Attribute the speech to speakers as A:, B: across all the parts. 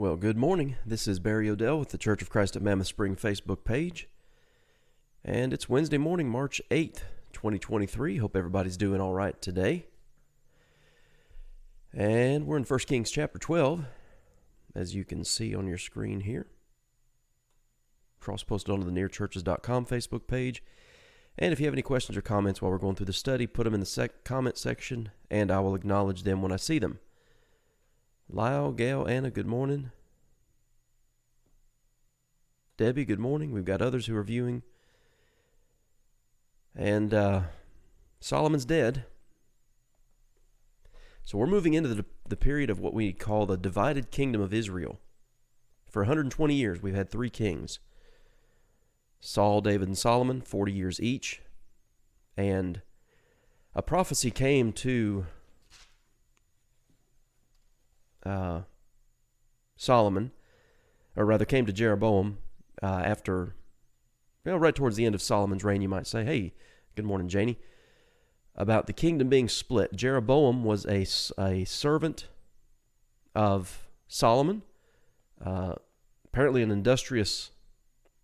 A: Well, good morning. This is Barry Odell with the Church of Christ at Mammoth Spring Facebook page. And it's Wednesday morning, March 8th, 2023. Hope everybody's doing all right today. And we're in 1 Kings chapter 12, as you can see on your screen here. Cross-posted onto the nearchurches.com Facebook page. And if you have any questions or comments while we're going through the study, put them in the comment section, and I will acknowledge them when I see them. Lyle, Gail, Anna, good morning. Debbie, good morning. We've got others who are viewing. And Solomon's dead. So we're moving into the period of what we call the divided kingdom of Israel. For 120 years, we've had three kings. Saul, David, and Solomon, 40 years each. And a prophecy came to Solomon, or rather came to Jeroboam after, right towards the end of Solomon's reign, you might say. Hey, good morning, Janie. About the kingdom being split. Jeroboam was a servant of Solomon, apparently an industrious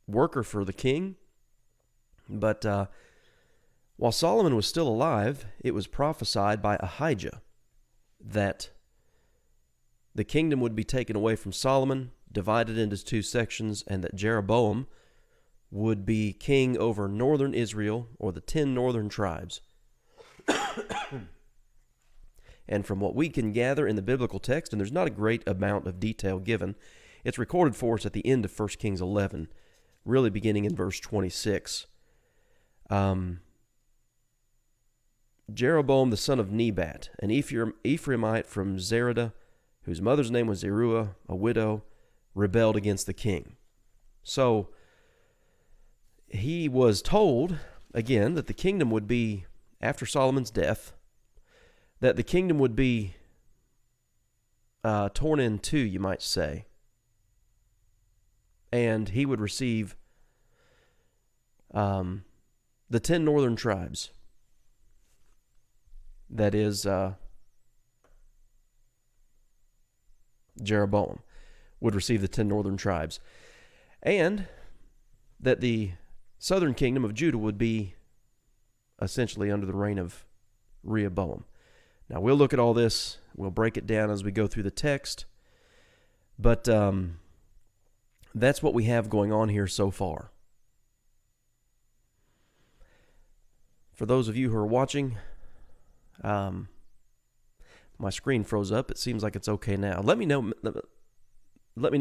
A: worker for the king. But while Solomon was still alive, it was prophesied by Ahijah that the kingdom would be taken away from Solomon, divided into two sections, and that Jeroboam would be king over northern Israel, or the 10 northern tribes. And from what we can gather in the biblical text, and there's not a great amount of detail given, it's recorded for us at the end of 1 Kings 11, really beginning in verse 26. Jeroboam the son of Nebat, an Ephraimite from Zeradah, whose mother's name was Zeruiah, a widow, rebelled against the king. So he was told, again, that the kingdom would be, after Solomon's death, that the kingdom would be torn in two, you might say. And he would receive the 10 northern tribes. That is, Jeroboam would receive the 10 northern tribes. And that the southern kingdom of Judah would be essentially under the reign of Rehoboam. Now, we'll look at all this. We'll break it down as we go through the text. But that's what we have going on here so far. For those of you who are watching, my screen froze up. It seems like it's okay now. Let me know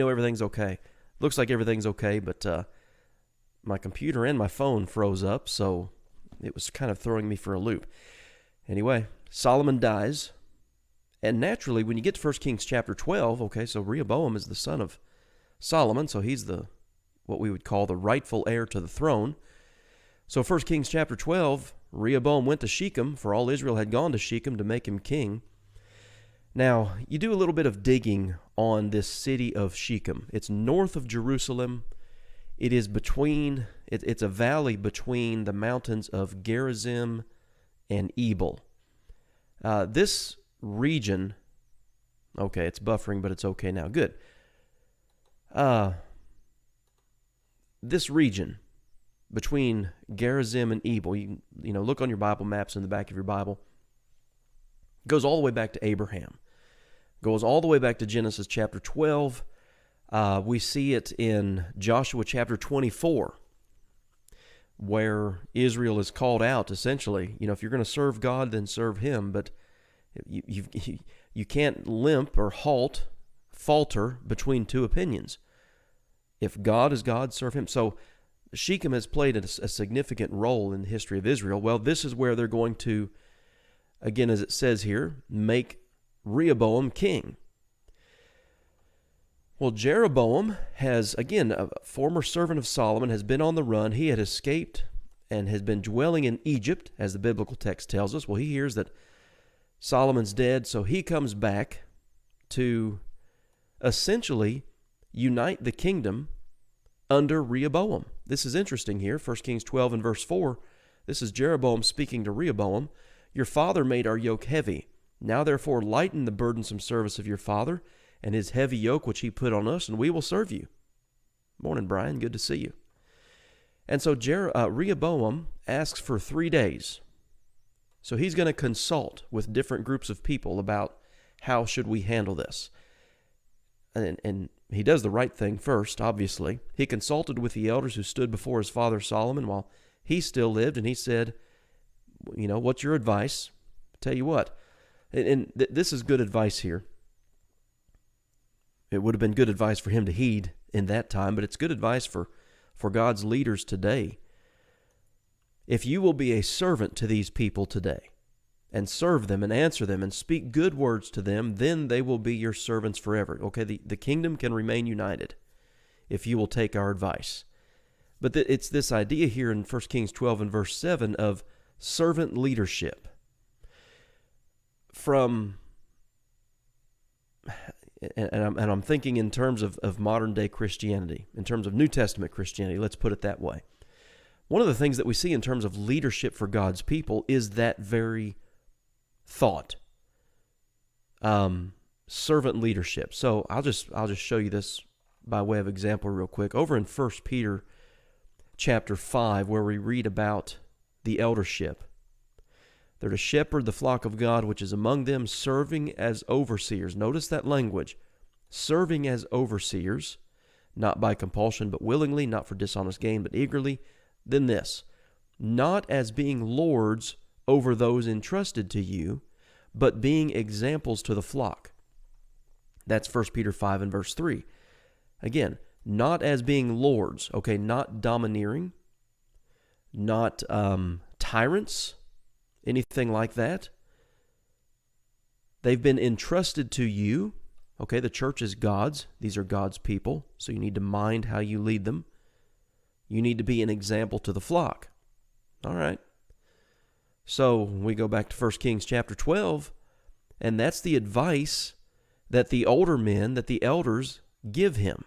A: everything's okay. Looks like everything's okay, but my computer and my phone froze up, so it was kind of throwing me for a loop. Anyway, Solomon dies, and naturally, when you get to 1 Kings chapter 12, okay, so Rehoboam is the son of Solomon, so he's what we would call the rightful heir to the throne. So 1 Kings chapter 12, Rehoboam went to Shechem, for all Israel had gone to Shechem to make him king. Now, you do a little bit of digging on this city of Shechem. It's north of Jerusalem. It is it's a valley between the mountains of Gerizim and Ebal. This region, okay, it's buffering, but it's okay now. Good. This region between Gerizim and Ebal, you look on your Bible maps in the back of your Bible, goes all the way back to Abraham. Goes all the way back to Genesis chapter 12. We see it in Joshua chapter 24, where Israel is called out, essentially. If you're going to serve God, then serve Him. But you can't limp or falter between two opinions. If God is God, serve Him. So Shechem has played a significant role in the history of Israel. Well, this is where they're going to, again, as it says here, make Rehoboam king. Well, Jeroboam has, again, a former servant of Solomon, has been on the run. He had escaped and has been dwelling in Egypt, as the biblical text tells us. Well, he hears that Solomon's dead, so he comes back to essentially unite the kingdom under Rehoboam. This is interesting here, 1 Kings 12 and verse 4. This is Jeroboam speaking to Rehoboam. Your father made our yoke heavy. Now therefore lighten the burdensome service of your father, and his heavy yoke which he put on us, and we will serve you. Morning, Brian. Good to see you. And so Rehoboam asks for 3 days. So he's going to consult with different groups of people about how should we handle this. And he does the right thing first, obviously. He consulted with the elders who stood before his father Solomon while he still lived, and he said, what's your advice? I'll tell you what, this is good advice here. It would have been good advice for him to heed in that time, but it's good advice for God's leaders today. If you will be a servant to these people today and serve them and answer them and speak good words to them, then they will be your servants forever. Okay, the kingdom can remain united if you will take our advice. But it's this idea here in 1 Kings 12 and verse 7 of servant leadership. I'm thinking in terms of modern day Christianity, in terms of New Testament Christianity, let's put it that way. One of the things that we see in terms of leadership for God's people is that very thought, servant leadership. So I'll just show you this by way of example real quick. Over in 1 Peter chapter 5, where we read about the eldership. They're to shepherd the flock of God which is among them, serving as overseers. Notice that language. Serving as overseers, not by compulsion, but willingly, not for dishonest gain, but eagerly. Then this, not as being lords over those entrusted to you, but being examples to the flock. That's 1 Peter 5 and verse 3. Again, not as being lords, okay, not domineering, not tyrants, anything like that. They've been entrusted to you. Okay, the church is God's. These are God's people, so you need to mind how you lead them. You need to be an example to the flock. All right. So we go back to 1 Kings chapter 12, and that's the advice that the older men, that the elders give him.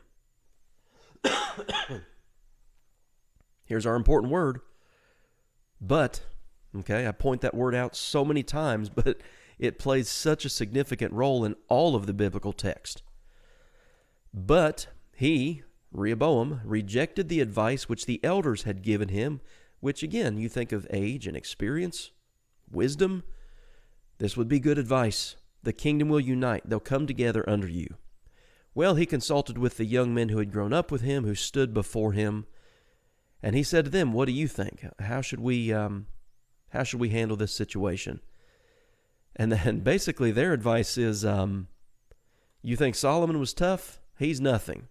A: Here's our important word, but. Okay, I point that word out so many times, but it plays such a significant role in all of the biblical text. But he, Rehoboam, rejected the advice which the elders had given him, which again, you think of age and experience, wisdom. This would be good advice. The kingdom will unite. They'll come together under you. Well, he consulted with the young men who had grown up with him, who stood before him, and he said to them, what do you think? How should we handle this situation? And then basically their advice is, you think Solomon was tough? He's nothing.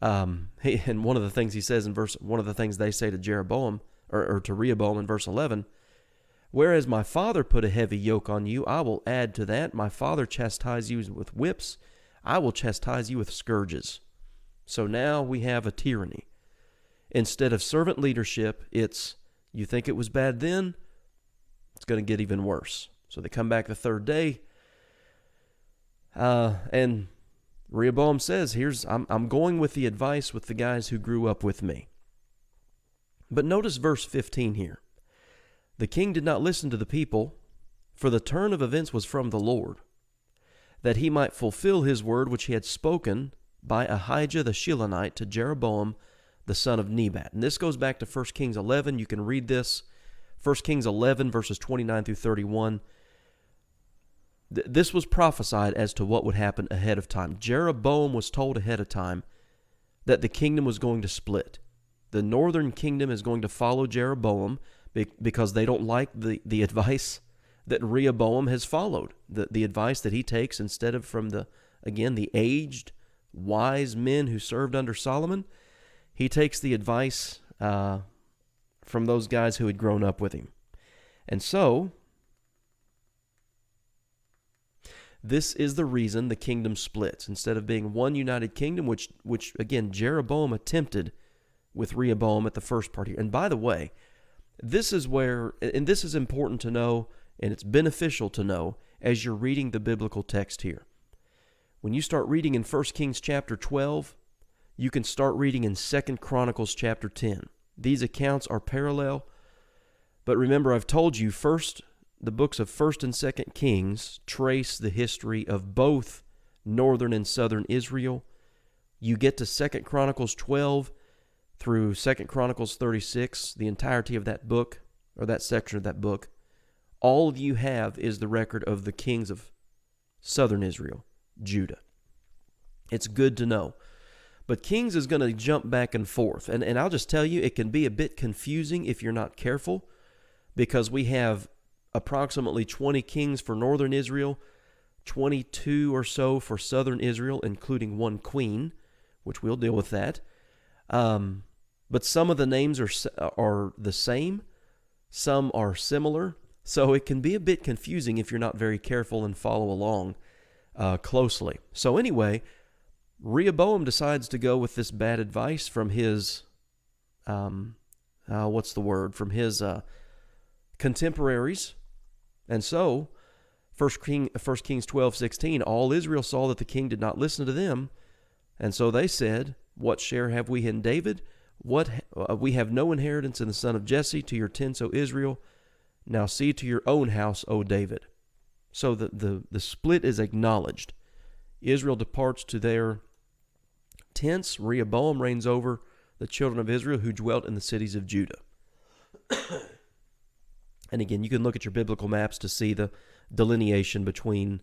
A: And one of the things he says one of the things they say to Jeroboam, or to Rehoboam in verse 11, whereas my father put a heavy yoke on you, I will add to that. My father chastised you with whips, I will chastise you with scourges. So now we have a tyranny. Instead of servant leadership, it's, you think it was bad then? It's going to get even worse. So they come back the third day, and Rehoboam says, I'm going with the advice with the guys who grew up with me. But notice verse 15 here. The king did not listen to the people, for the turn of events was from the Lord, that he might fulfill his word which he had spoken by Ahijah the Shilonite to Jeroboam the son of Nebat. And this goes back to 1 Kings 11. You can read this. 1 Kings 11, verses 29 through 31. This was prophesied as to what would happen ahead of time. Jeroboam was told ahead of time that the kingdom was going to split. The northern kingdom is going to follow Jeroboam because they don't like the advice that Rehoboam has followed, the advice that he takes instead of from the aged, wise men who served under Solomon. He takes the advice from those guys who had grown up with him. And so, this is the reason the kingdom splits. Instead of being one united kingdom, which again, Jeroboam attempted with Rehoboam at the first part here. And by the way, this is where, and this is important to know, and it's beneficial to know as you're reading the biblical text here. When you start reading in 1 Kings chapter 12, you can start reading in 2 Chronicles chapter 10. These accounts are parallel, but remember I've told you the books of 1st and 2nd Kings trace the history of both northern and southern Israel. You get to 2 Chronicles 12 through 2 Chronicles 36, the entirety of that book, or that section of that book. All you have is the record of the kings of southern Israel, Judah. It's good to know. But Kings is going to jump back and forth. And I'll just tell you, it can be a bit confusing if you're not careful, because we have approximately 20 kings for northern Israel, 22 or so for southern Israel, including one queen, which we'll deal with that. But some of the names are the same. Some are similar. So it can be a bit confusing if you're not very careful and follow along closely. So anyway, Rehoboam decides to go with this bad advice from his, from his contemporaries. And so, 1 Kings 12:16, all Israel saw that the king did not listen to them, and so they said, what share have we in David? We have no inheritance in the son of Jesse. To your tents, O Israel. Now see to your own house, O David. So the split is acknowledged. Israel departs to their tents. Rehoboam reigns over the children of Israel who dwelt in the cities of Judah. And again, you can look at your biblical maps to see the delineation between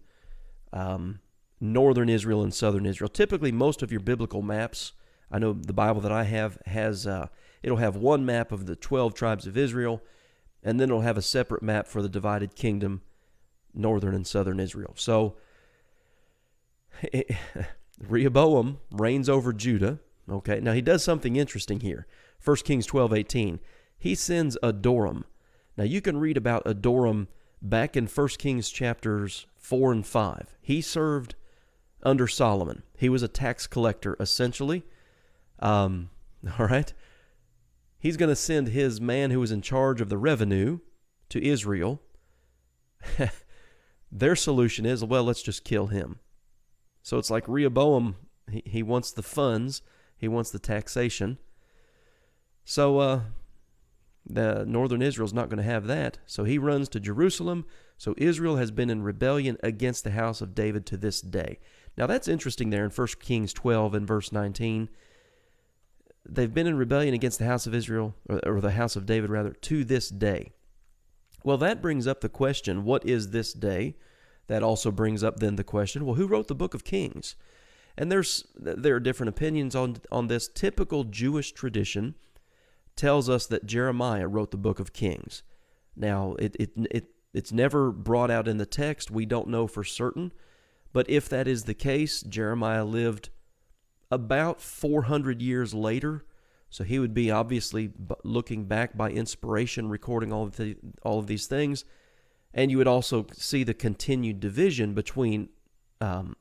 A: northern Israel and southern Israel. Typically, most of your biblical maps, I know the Bible that I have has, it'll have one map of the 12 tribes of Israel, and then it'll have a separate map for the divided kingdom, northern and southern Israel. So, Rehoboam reigns over Judah. Okay, now he does something interesting here. 1 Kings 12:18. He sends Adoram. Now you can read about Adoram back in 1 Kings chapters 4 and 5. He served under Solomon. He was a tax collector, essentially. All right? He's going to send his man who was in charge of the revenue to Israel. Their solution is, well, let's just kill him. So it's like Rehoboam, he wants the funds, he wants the taxation. So the northern Israel's not going to have that. So he runs to Jerusalem. So Israel has been in rebellion against the house of David to this day. Now that's interesting there in 1 Kings 12 and verse 19. They've been in rebellion against the house of Israel, or the house of David rather, to this day. Well, that brings up the question, what is this day? That also brings up then the question, well, who wrote the book of Kings? And there are different opinions on this. Typical Jewish tradition tells us that Jeremiah wrote the book of Kings. Now, it's never brought out in the text. We don't know for certain. But if that is the case, Jeremiah lived about 400 years later. So he would be obviously looking back by inspiration, recording all of these things. And you would also see the continued division between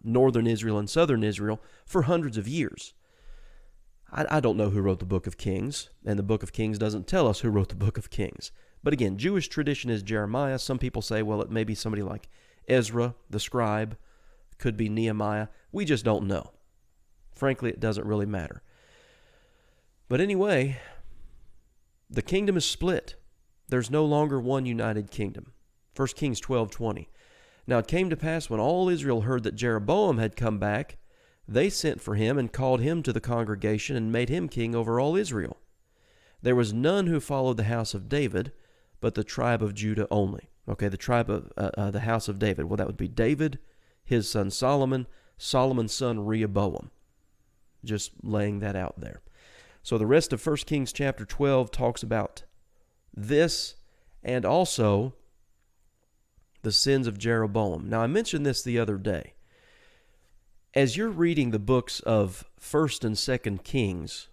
A: northern Israel and southern Israel for hundreds of years. I don't know who wrote the book of Kings, and the book of Kings doesn't tell us who wrote the book of Kings. But again, Jewish tradition is Jeremiah. Some people say, well, it may be somebody like Ezra, the scribe, could be Nehemiah. We just don't know. Frankly, it doesn't really matter. But anyway, the kingdom is split. There's no longer one united kingdom. 1 Kings 12:20. Now it came to pass when all Israel heard that Jeroboam had come back, they sent for him and called him to the congregation and made him king over all Israel. There was none who followed the house of David, but the tribe of Judah only. Okay, the tribe of the house of David. Well, that would be David, his son Solomon, Solomon's son Rehoboam. Just laying that out there. So the rest of 1 Kings chapter 12 talks about this and also the sins of Jeroboam. Now, I mentioned this the other day. As you're reading the books of 1st and 2nd Kings,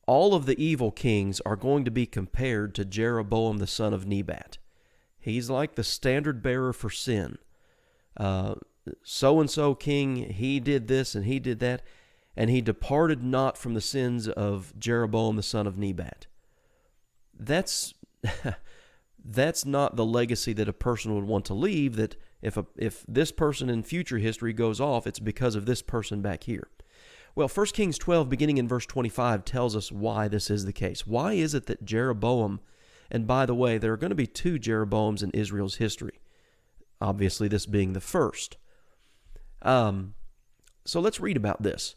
A: all of the evil kings are going to be compared to Jeroboam the son of Nebat. He's like the standard bearer for sin. So-and-so king, he did this and he did that, and he departed not from the sins of Jeroboam the son of Nebat. That's not the legacy that a person would want to leave, that if this person in future history goes off, it's because of this person back here. Well, 1 Kings 12, beginning in verse 25, tells us why this is the case. Why is it that Jeroboam, and by the way, there are going to be two Jeroboams in Israel's history, obviously this being the first. So let's read about this.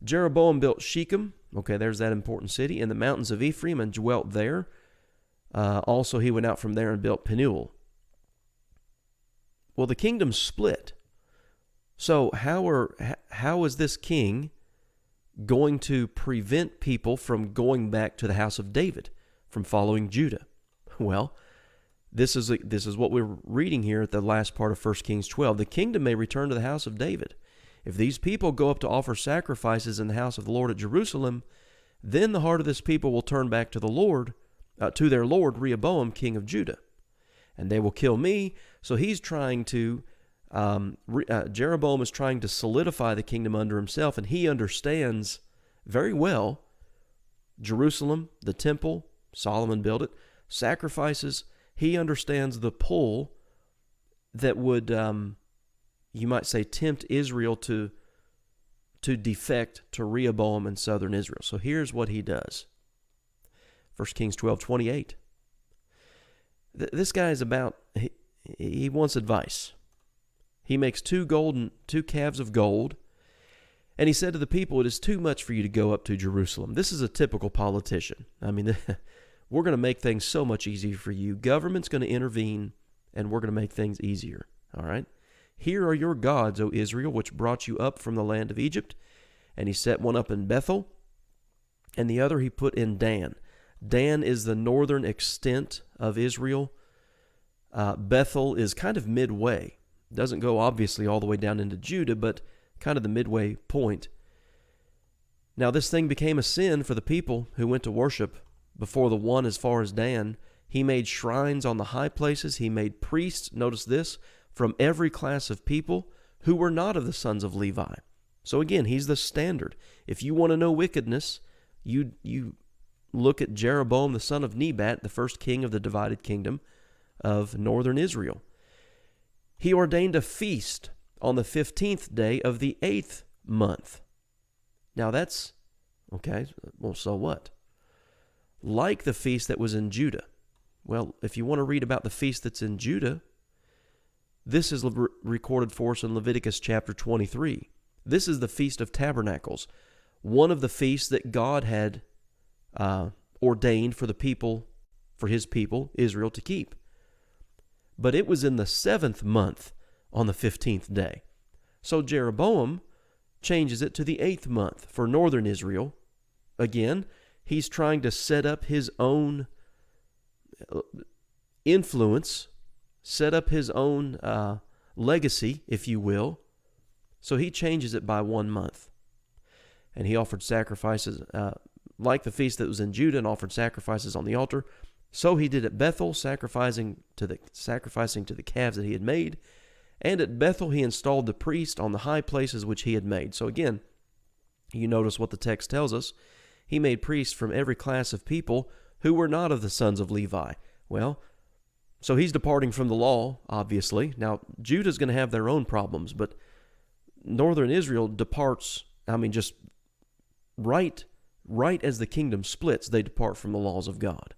A: Jeroboam built Shechem. Okay, there's that important city. In the mountains of Ephraim and dwelt there. Also, he went out from there and built Penuel. Well, the kingdom split. So how is this king going to prevent people from going back to the house of David, from following Judah? Well, this is what we're reading here at the last part of 1 Kings 12. The kingdom may return to the house of David. If these people go up to offer sacrifices in the house of the Lord at Jerusalem, then the heart of this people will turn back to the Lord, to their lord Rehoboam, king of Judah, and they will kill me. So he's trying to, Jeroboam is trying to solidify the kingdom under himself, and he understands very well Jerusalem, the temple, Solomon built it, sacrifices. He understands the pull that would, you might say, tempt Israel to defect to Rehoboam in southern Israel. So here's what he does. 1 Kings 12:28. This guy is he wants advice. He makes two calves of gold, and he said to the people, "It is too much for you to go up to Jerusalem." This is a typical politician. I mean, we're going to make things so much easier for you. Government's going to intervene, and we're going to make things easier. All right? "Here are your gods, O Israel, which brought you up from the land of Egypt." And he set one up in Bethel, and the other he put in Dan. Dan is the northern extent of Israel. Bethel is kind of midway. Doesn't go obviously all the way down into Judah, but kind of the midway point. Now this thing became a sin for the people who went to worship before the one as far as Dan. He made shrines on the high places. He made priests, notice this, from every class of people who were not of the sons of Levi. So again, he's the standard. If you want to know wickedness, you look at Jeroboam the son of Nebat, the first king of the divided kingdom of northern Israel. He ordained a feast on the 15th day of the 8th month. Now that's, okay, well, so what? Like the feast that was in Judah. Well, if you want to read about the feast that's in Judah, this is recorded for us in Leviticus chapter 23. This is the Feast of Tabernacles, one of the feasts that God had ordained for his people, Israel, to keep. But it was in the 7th month on the 15th day. So Jeroboam changes it to the 8th month for northern Israel. Again, he's trying to set up his own influence, set up his own legacy, if you will. So he changes it by 1 month. And he offered sacrifices like the feast that was in Judah, and offered sacrifices on the altar. So he did at Bethel, sacrificing to the calves that he had made. And at Bethel he installed the priest on the high places which he had made. So again, you notice what the text tells us. He made priests from every class of people who were not of the sons of Levi. Well, so he's departing from the law, obviously. Now, Judah's going to have their own problems, but northern Israel departs, just right as the kingdom splits, they depart from the laws of God.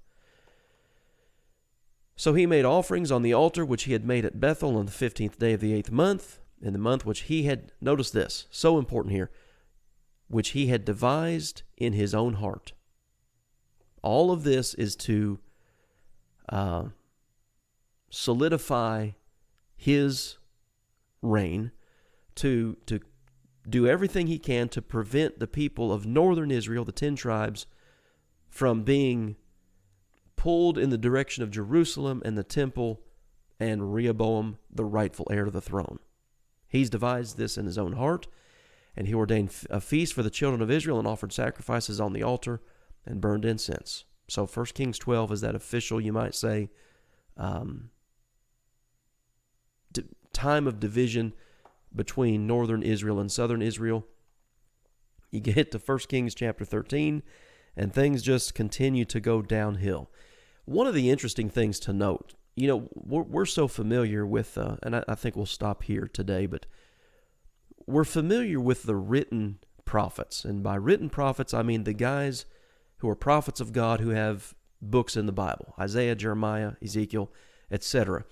A: So he made offerings on the altar which he had made at Bethel on the 15th day of the 8th month, in the month which he had, notice this, so important here, which he had devised in his own heart. All of this is to solidify his reign, to do everything he can to prevent the people of northern Israel, the 10 tribes, from being pulled in the direction of Jerusalem and the temple and Rehoboam, the rightful heir to the throne. He's devised this in his own heart, and he ordained a feast for the children of Israel and offered sacrifices on the altar and burned incense. So 1 Kings 12 is that official, you might say, time of division between northern Israel and southern Israel. You get to 1 Kings chapter 13, and things just continue to go downhill. One of the interesting things to note, we're so familiar with, and I think we'll stop here today, but we're familiar with the written prophets. And by written prophets, I mean the guys who are prophets of God who have books in the Bible, Isaiah, Jeremiah, Ezekiel, etc.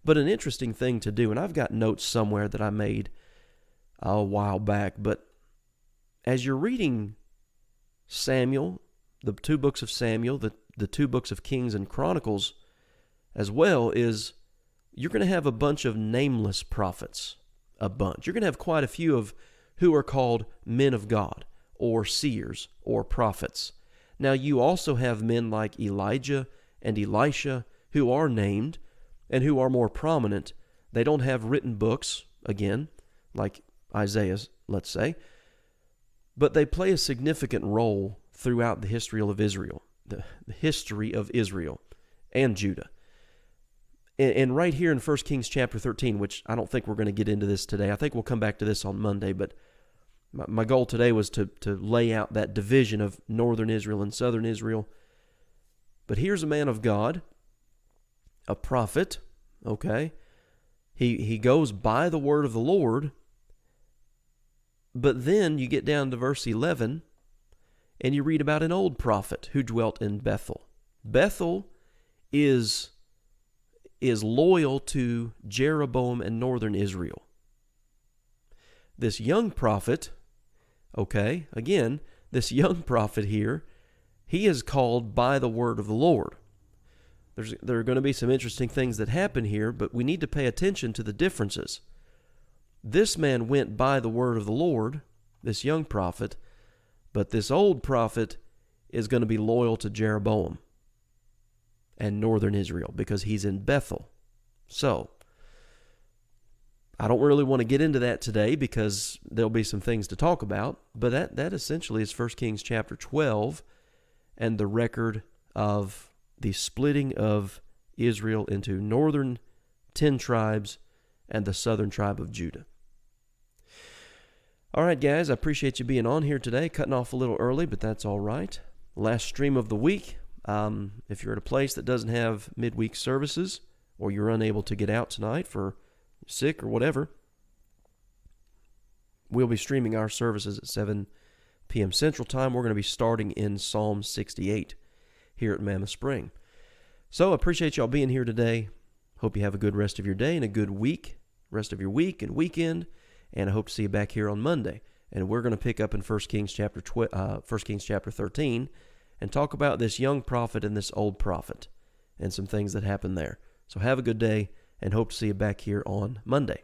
A: But an interesting thing to do, and I've got notes somewhere that I made a while back, but as you're reading Samuel, the two books of Samuel, the two books of Kings and Chronicles as well, is you're going to have a bunch of nameless prophets. A bunch. You're going to have quite a few of who are called men of God or seers or prophets. Now you also have men like Elijah and Elisha who are named and who are more prominent. They don't have written books, again, like Isaiah's, let's say, but they play a significant role throughout the history of Israel, the history of Israel and Judah. And right here in 1 Kings chapter 13, which I don't think we're going to get into this today. I think we'll come back to this on Monday, but my goal today was to lay out that division of northern Israel and southern Israel. But here's a man of God, a prophet, okay? He goes by the word of the Lord, but then you get down to verse 11, and you read about an old prophet who dwelt in Bethel. Bethel is loyal to Jeroboam and northern Israel. This young prophet, okay, again, this young prophet here, he is called by the word of the Lord. There are going to be some interesting things that happen here, but we need to pay attention to the differences. This man went by the word of the Lord, this young prophet, but this old prophet is going to be loyal to Jeroboam and northern Israel because he's in Bethel. So, I don't really want to get into that today because there'll be some things to talk about, but that essentially is 1 Kings chapter 12 and the record of the splitting of Israel into northern 10 tribes and the southern tribe of Judah. All right, guys, I appreciate you being on here today, cutting off a little early, but that's all right. Last stream of the week. If you're at a place that doesn't have midweek services or you're unable to get out tonight for sick or whatever, we'll be streaming our services at 7 p.m. Central Time. We're going to be starting in Psalm 68 here at Mammoth Spring. So I appreciate y'all being here today. Hope you have a good rest of your day and a good week, rest of your week and weekend, and I hope to see you back here on Monday. And we're going to pick up in 1 Kings chapter 13 and talk about this young prophet and this old prophet and some things that happened there. So have a good day and hope to see you back here on Monday.